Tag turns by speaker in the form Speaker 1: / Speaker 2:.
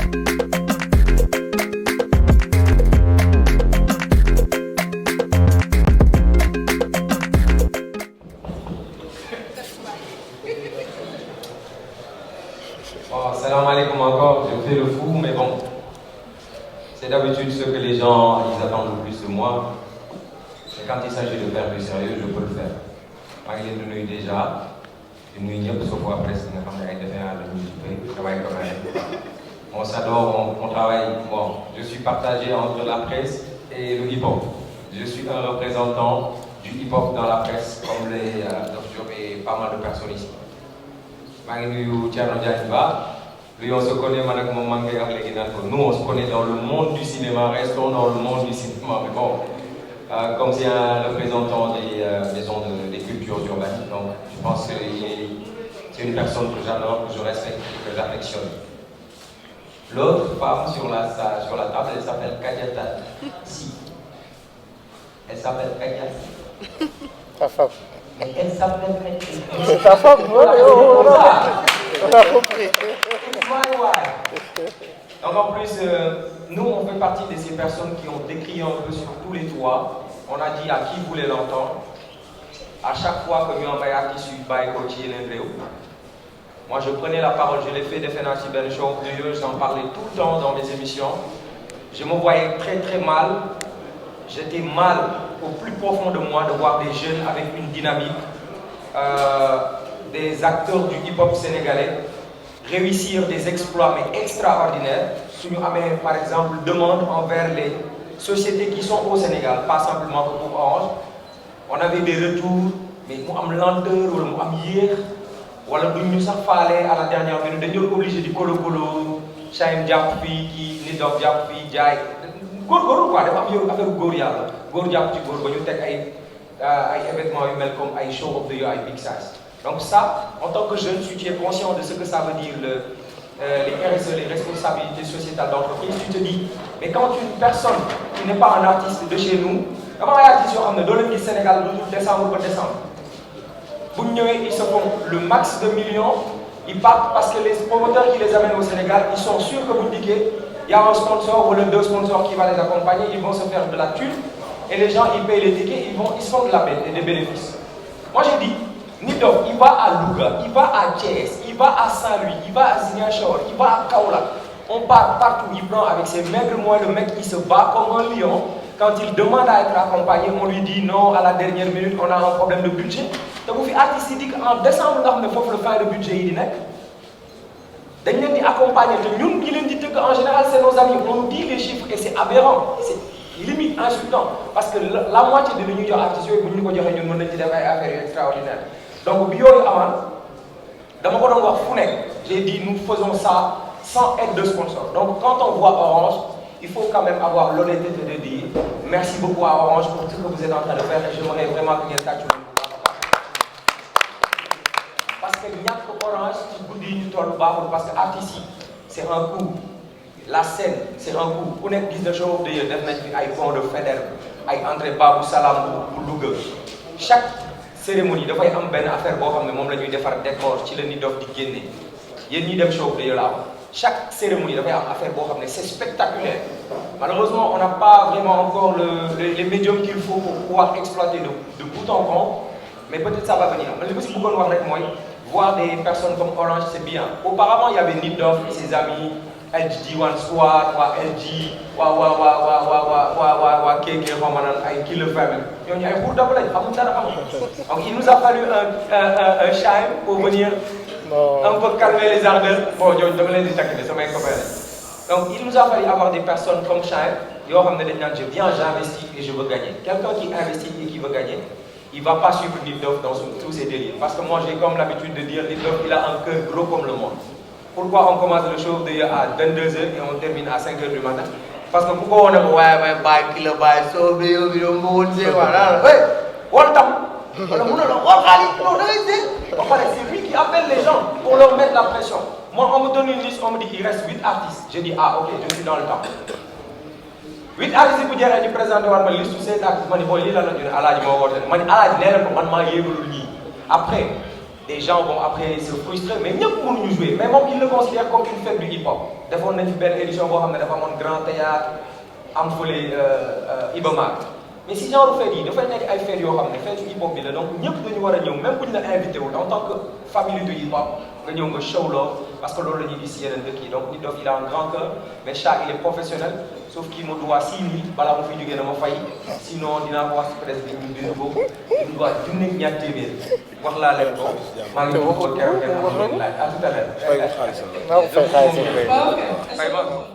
Speaker 1: Bon, salam alaikum encore, je fais le fou, mais bon, c'est d'habitude ce que les gens ils attendent le plus de moi. Et quand il s'agit de faire du sérieux, je peux le faire. Je suis venu déjà, je suis venu sauf après, on s'adore, on travaille. Bon, je suis partagé entre la presse et le hip-hop. Je suis un représentant du hip-hop dans la presse, comme les Dof et pas mal de personnes ici. Lui, on se connaît nous, on se connaît dans le monde du cinéma, restons dans le monde du cinéma. Mais bon, comme c'est un représentant des maisons des cultures urbaines, donc je pense que c'est une personne que j'adore, que je respecte et que j'affectionne. L'autre femme sur la table, elle s'appelle Kadiata. Si. Elle s'appelle Kadiata.
Speaker 2: Ta femme.
Speaker 1: Elle s'appelle Kadiata.
Speaker 2: C'est ta femme, oui, on a compris.
Speaker 1: Donc en plus, nous on fait partie de ces personnes qui ont décrié un peu sur tous les toits. On a dit à qui voulait l'entendre. À chaque fois que nous avons un qui moi je prenais la parole, je l'ai fait des Fenati Ben Show, j'en parlais tout le temps dans mes émissions. Je me voyais très très mal. J'étais mal au plus profond de moi de voir des jeunes avec une dynamique, des acteurs du hip-hop sénégalais réussir des exploits mais extraordinaires. Si nous avons par exemple demande envers les sociétés qui sont au Sénégal, pas simplement que pour Orange, on avait des retours, mais nous avons lenteur ou nous avons hier, ou alors nous sommes allés à la dernière minute, nous sommes obligés de colo, Chaim Diapfi, qui Nidok Diapfi, Jai, Gor quoi, dafa am yow affaire góor yàlla góor jàpp ci góor ba ñu teg ay événements yu mel comme ay show of the year ay big size. Donc ça, en tant que jeune, si tu es conscient de ce que ça veut dire les RSE, les responsabilités sociétales d'entreprise, tu te dis, mais quand une personne qui n'est pas un artiste de chez nous, comment un artiste yoo xam ne doo leen gis Sénégal lu dul décembre ba décembre bu ñu ñëwee ils se font le max de millions, ils partent parce que les promoteurs qui les amènent au Sénégal, ils sont sûrs que bu ñu dikkee il y a un sponsor ou deux sponsors qui va les accompagner, ils vont se faire de la thune et les gens ils payent les tickets, ils se font de la bête et des bénéfices. Moi j'ai dit, Nidok, il va à Louga, il va à Thiès, il va à Saint-Louis, il va à Ziguinchor, il va à Kaolack. On part partout, il prend avec ses maigres moyens, le mec il se bat comme un lion. Quand il demande à être accompagné, on lui dit non, à la dernière minute, on a un problème de budget. Donc vous faites artistique en décembre, il faut le faire le budget. Dañ leen di accompagner te ñun ñi leen di tëgg en général c'est nos amis, on nous dit les chiffres et c'est aberrant, c'est limite insultant parce que la moitié de li ñuy jox artistes yooyu bu ñu ko joxee ñun mën nañ ci def ay affaires extraordinaires. Donc bi yooyu amaan dama ko doon wax fu nekk, j'ai dit nous faisons ça sans aide de sponsor. Donc quand on voit Orange, il faut quand même avoir l'honnêteté de dire merci beaucoup à Orange pour tout ce que vous êtes en train de faire et j'aimerais vraiment que ngeen tàccu. Parce que ñàkk Orange ci guddi yi ñu toll baaxul parce que artistes yi c'est un coût. La scène c'est un coût. Ku nekk gis na show de def nañ fi ay fonds de Faidherbe, ay entrée Babou Salam bu Louga. Chaque cérémonie dafay am benn affaire boo xam ne moom la ñuy defar décor ci la ñuy dof di génne. Yéen ñi dem show de la am. Chaque cérémonie dafay am affaire boo xam ne c'est spectaculaire. Malheureusement on n'a pas vraiment encore les médiums qu'il faut pour pouvoir exploiter de bout en bout. Mais peut-être ça va venir. Mais ce que je veux dire, voir des personnes comme Orange, c'est bien. Auparavant, il y avait Nidok et ses amis, LG One Squad, LG, Kill the Family. Donc il nous a fallu un Chaim pour venir un peu calmer les ardeurs. Bon, je vais les attaquer, ça m'a copain. Donc il nous a fallu avoir des personnes comme Chaim. Je viens, j'investis et je veux gagner. Quelqu'un qui investit et qui veut gagner, il ne va pas suivre Nidok dans tous ses délires. Parce que moi, j'ai comme l'habitude de dire Nidok, il a un cœur gros comme le monde. Pourquoi on commence le show à 22h et on termine à 5h du matin? Parce que pourquoi on a dit c'est lui qui appelle les gens pour leur mettre la pression. Moi, on me donne une liste, on me dit il reste 8 artistes. Je dis ah ok, je suis dans le temps. 8 artistes yi bu jeexee ñu présenté waat ma liste ces artistes ma ni bon lii la la ñu ne Alaaji moo woote ma ni Alaaji nee na ko man maa yéegalul ñii. Après des gens vont après se frustrer mais ñëpp mënuñu jouer mais moom il le considère comme une fête du hip-hop defoon nañ fi benn édition boo xam ne dafa amoon grand théâtre am fële Iba Mar mais si genre fête yi dafay nekk ay fête yoo xam ne fête du hip-hop bi la donc ñëpp dañu war a ñëw même bu ñu la invité wul en tant que famille du hip-hop nga ñëw nga show loo parce que loolu la ñuy gis si yeneen dëkk yi donc Nit Doff il a un grand cœur mais Cha il est professionnel sauf qu'il me doit 6 000 balaa ma fiy jógee na ma fay sinon dinaa ko wax si presse bi ñu bind ko il me doit junne ñaar téeméer wax laa leen ko maa ngi ko keroog ngeen am laaj à tout à l'heure.
Speaker 2: fay ko xaalis